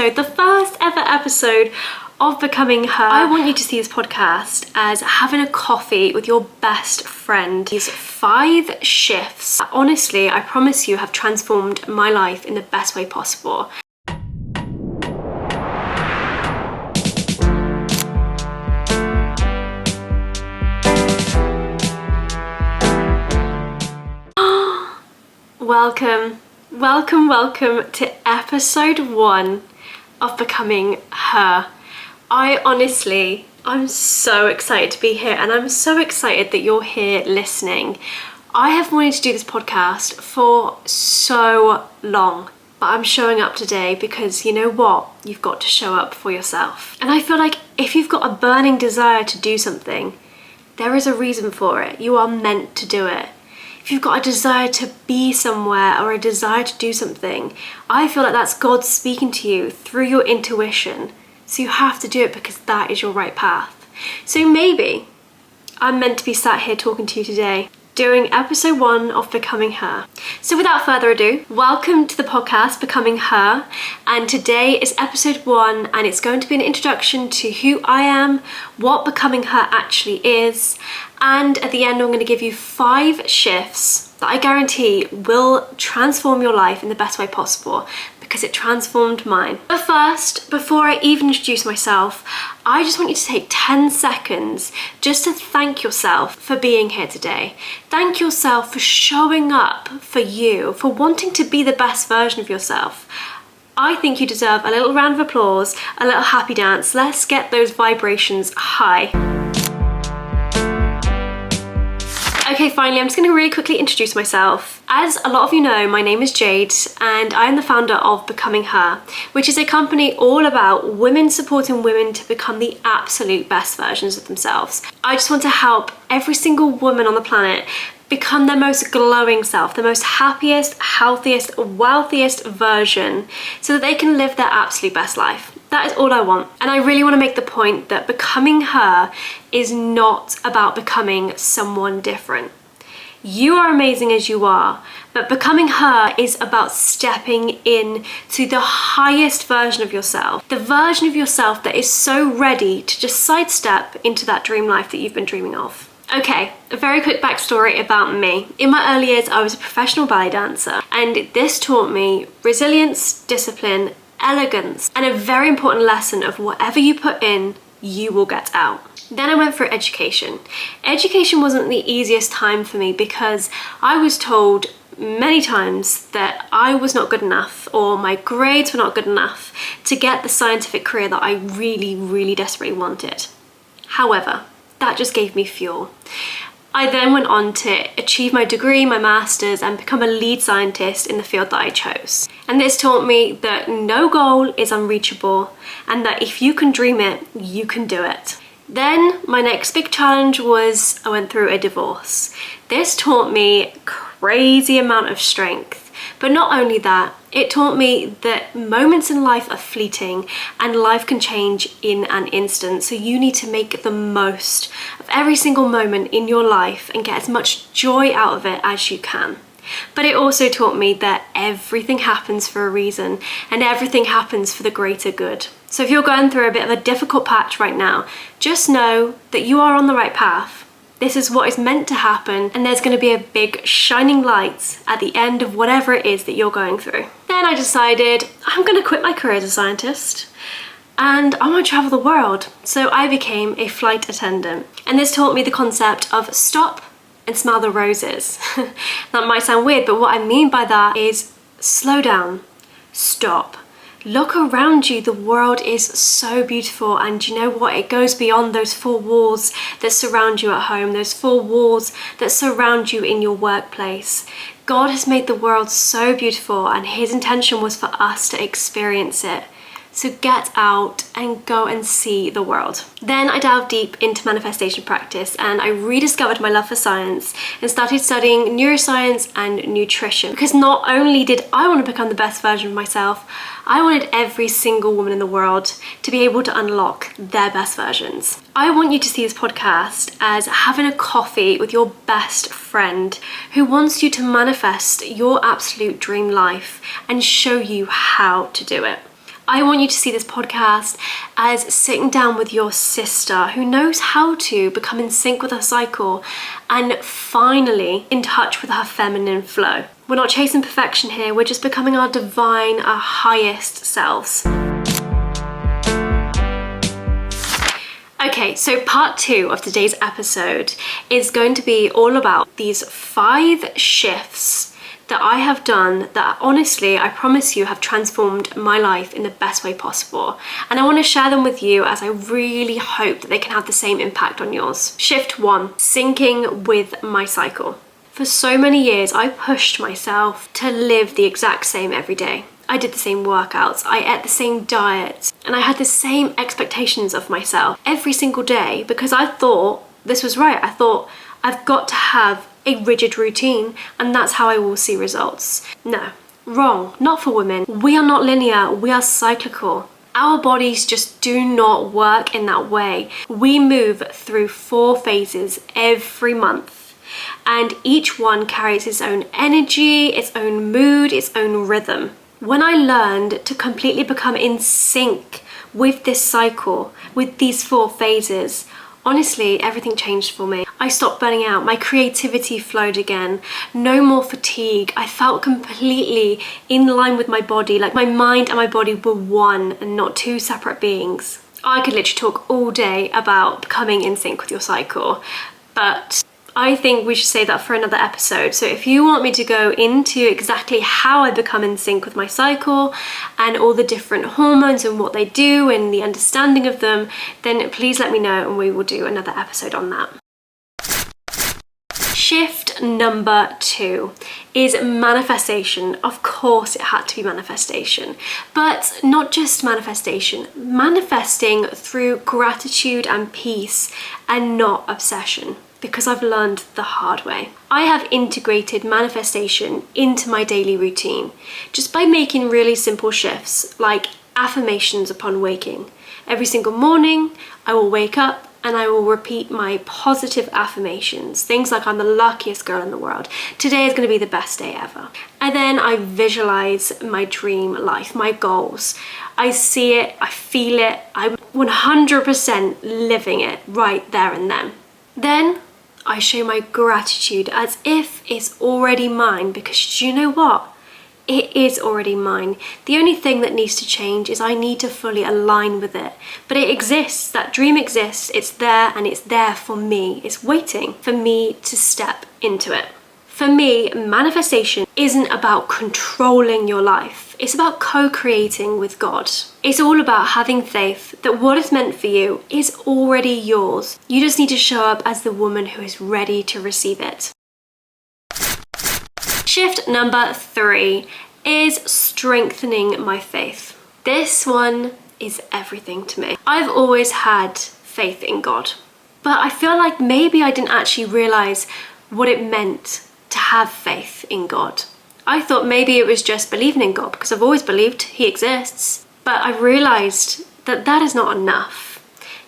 episode, the first ever episode of Becoming Her. I want you to see this podcast as having a coffee with your best friend. These 5 shifts, honestly, I promise you, have transformed my life in the best way possible. Welcome to episode 1 of Becoming Her. I'm so excited to be here, and I'm so excited that you're here listening. I have wanted to do this podcast for so long, but I'm showing up today because you know what? You've got to show up for yourself. And I feel like if you've got a burning desire to do something, there is a reason for it. You are meant to do it. If you've got a desire to be somewhere or a desire to do something, I feel like that's God speaking to you through your intuition. So you have to do it because that is your right path. So maybe I'm meant to be sat here talking to you today, doing episode 1 of Becoming Her. So without further ado, welcome to the podcast Becoming Her. And today is episode 1, and it's going to be an introduction to who I am, what Becoming Her actually is, and at the end I'm going to give you 5 shifts that I guarantee will transform your life in the best way possible, because it transformed mine. But first, before I even introduce myself, I just want you to take 10 seconds just to thank yourself for being here today. Thank yourself for showing up for you, for wanting to be the best version of yourself. I think you deserve a little round of applause, a little happy dance. Let's get those vibrations high. Okay, finally, I'm just going to really quickly introduce myself. As a lot of you know, my name is Jade, and I am the founder of Becoming Her, which is a company all about women supporting women to become the absolute best versions of themselves. I just want to help every single woman on the planet become their most glowing self, the most happiest, healthiest, wealthiest version, so that they can live their absolute best life. That is all I want. And I really want to make the point that becoming her is not about becoming someone different. You are amazing as you are, but becoming her is about stepping in to the highest version of yourself, the version of yourself that is so ready to just sidestep into that dream life that you've been dreaming of. Okay, a very quick backstory about me. In my early years, I was a professional ballet dancer, and this taught me resilience, discipline, elegance, and a very important lesson of whatever you put in, you will get out. Then I went for education. Education wasn't the easiest time for me because I was told many times that I was not good enough, or my grades were not good enough to get the scientific career that I really desperately wanted. However, that just gave me fuel. I then went on to achieve my degree, my master's, and become a lead scientist in the field that I chose. And this taught me that no goal is unreachable, and that if you can dream it, you can do it. Then my next big challenge was I went through a divorce. This taught me crazy amount of strength. But not only that, it taught me that moments in life are fleeting and life can change in an instant. So you need to make the most of every single moment in your life and get as much joy out of it as you can. But it also taught me that everything happens for a reason, and everything happens for the greater good. So if you're going through a bit of a difficult patch right now, just know that you are on the right path. This is what is meant to happen, and there's going to be a big shining light at the end of whatever it is that you're going through. Then I decided I'm going to quit my career as a scientist and I want to travel the world. So I became a flight attendant, and this taught me the concept of stop and smell the roses. That might sound weird, but what I mean by that is slow down, stop. Look around you, the world is so beautiful, and you know what? It goes beyond those 4 walls that surround you at home, those 4 walls that surround you in your workplace. God has made the world so beautiful, and his intention was for us to experience it. So get out and go and see the world. Then I delved deep into manifestation practice, and I rediscovered my love for science and started studying neuroscience and nutrition. Because not only did I want to become the best version of myself, I wanted every single woman in the world to be able to unlock their best versions. I want you to see this podcast as having a coffee with your best friend who wants you to manifest your absolute dream life and show you how to do it. I want you to see this podcast as sitting down with your sister who knows how to become in sync with her cycle and finally in touch with her feminine flow. We're not chasing perfection here, we're just becoming our divine, our highest selves. Okay, so part 2 of today's episode is going to be all about these 5 shifts that I have done that honestly, I promise you, have transformed my life in the best way possible. And I want to share them with you as I really hope that they can have the same impact on yours. Shift 1, syncing with my cycle. For so many years, I pushed myself to live the exact same every day. I did the same workouts, I ate the same diet, and I had the same expectations of myself every single day because I thought this was right. I thought I've got to have a rigid routine and that's how I will see results. No, wrong, not for women. We are not linear, we are cyclical. Our bodies just do not work in that way. We move through 4 phases every month, and each one carries its own energy, its own mood, its own rhythm. When I learned to completely become in sync with this cycle, with these 4 phases, honestly, everything changed for me. I stopped burning out, my creativity flowed again, no more fatigue. I felt completely in line with my body, like my mind and my body were one and not 2 separate beings. I could literally talk all day about becoming in sync with your cycle, but I think we should save that for another episode. So if you want me to go into exactly how I become in sync with my cycle and all the different hormones and what they do and the understanding of them, then please let me know and we will do another episode on that. Shift number 2 is manifestation. Of course it had to be manifestation, but not just manifestation. Manifesting through gratitude and peace and not obsession. Because I've learned the hard way. I have integrated manifestation into my daily routine just by making really simple shifts like affirmations upon waking. Every single morning, I will wake up and I will repeat my positive affirmations. Things like I'm the luckiest girl in the world. Today is going to be the best day ever. And then I visualize my dream life, my goals. I see it, I feel it, I'm 100% living it right there and then. Then I show my gratitude as if it's already mine, because you know what? It is already mine. The only thing that needs to change is I need to fully align with it. But it exists, that dream exists, it's there and it's there for me. It's waiting for me to step into it. For me, manifestation isn't about controlling your life. It's about co-creating with God. It's all about having faith that what is meant for you is already yours. You just need to show up as the woman who is ready to receive it. Shift number 3 is strengthening my faith. This one is everything to me. I've always had faith in God, but I feel like maybe I didn't actually realize what it meant to have faith in God. I thought maybe it was just believing in God because I've always believed He exists, but I realized that that is not enough.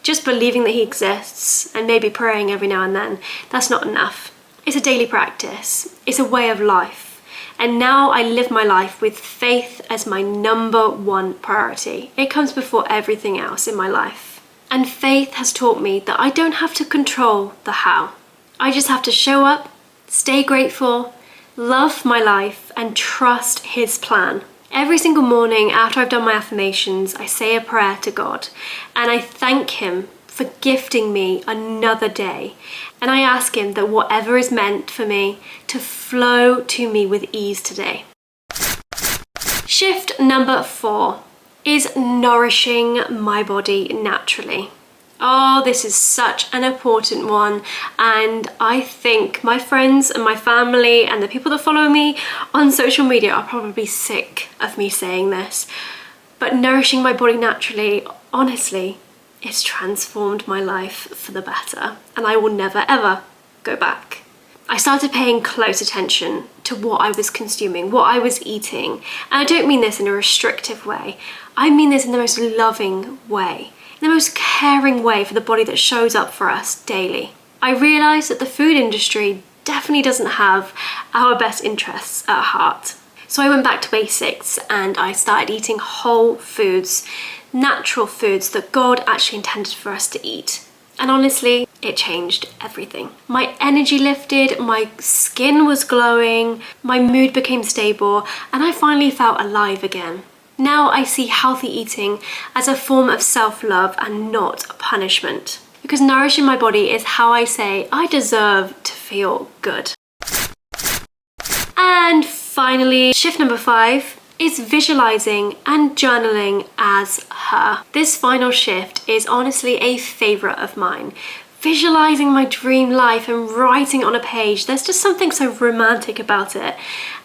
Just believing that He exists and maybe praying every now and then, that's not enough. It's a daily practice. It's a way of life. And now I live my life with faith as my number 1 priority. It comes before everything else in my life. And faith has taught me that I don't have to control the how. I just have to show up, stay grateful, love my life, and trust His plan. Every single morning after I've done my affirmations, I say a prayer to God and I thank Him for gifting me another day. And I ask Him that whatever is meant for me to flow to me with ease today. Shift number 4 is nourishing my body naturally. Oh, this is such an important one, and I think my friends and my family and the people that follow me on social media are probably sick of me saying this, but nourishing my body naturally, honestly, it's transformed my life for the better, and I will never ever go back. I started paying close attention to what I was consuming, what I was eating, and I don't mean this in a restrictive way, I mean this in the most loving way. In the most caring way for the body that shows up for us daily. I realised that the food industry definitely doesn't have our best interests at heart. So I went back to basics and I started eating whole foods, natural foods that God actually intended for us to eat. And honestly, it changed everything. My energy lifted, my skin was glowing, my mood became stable, and I finally felt alive again. Now I see healthy eating as a form of self-love and not a punishment. Because nourishing my body is how I say I deserve to feel good. And finally, shift number 5 is visualizing and journaling as her. This final shift is honestly a favorite of mine. Visualizing my dream life and writing on a page, there's just something so romantic about it.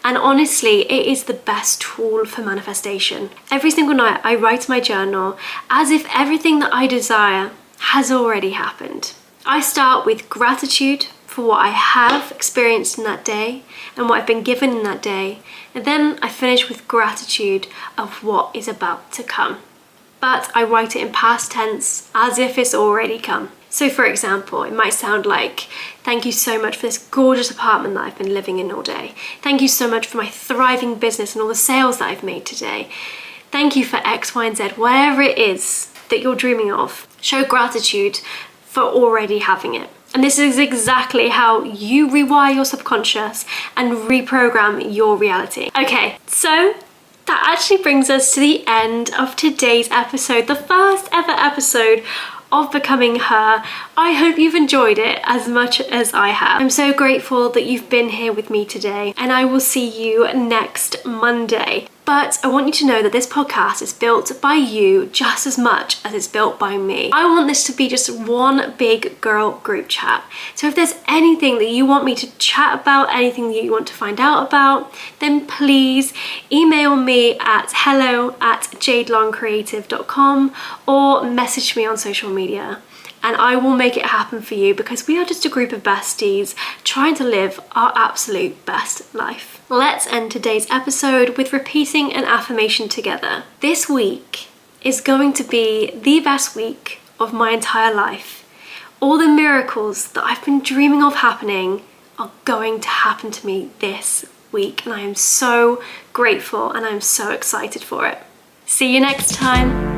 And honestly, it is the best tool for manifestation. Every single night I write my journal as if everything that I desire has already happened. I start with gratitude for what I have experienced in that day and what I've been given in that day, and then I finish with gratitude of what is about to come. But I write it in past tense as if it's already come. So for example, it might sound like, thank you so much for this gorgeous apartment that I've been living in all day. Thank you so much for my thriving business and all the sales that I've made today. Thank you for X, Y, and Z, whatever it is that you're dreaming of. Show gratitude for already having it. And this is exactly how you rewire your subconscious and reprogram your reality. Okay, so that actually brings us to the end of today's episode, the first ever episode of Becoming Her. I hope you've enjoyed it as much as I have. I'm so grateful that you've been here with me today, and I will see you next Monday. But I want you to know that this podcast is built by you just as much as it's built by me. I want this to be just one big girl group chat. So if there's anything that you want me to chat about, anything that you want to find out about, then please email me at hello@jadelaurencreative.com or message me on social media. And I will make it happen for you, because we are just a group of besties trying to live our absolute best life. Let's end today's episode with repeating an affirmation together. This week is going to be the best week of my entire life. All the miracles that I've been dreaming of happening are going to happen to me this week, and I am so grateful and I'm so excited for it. See you next time.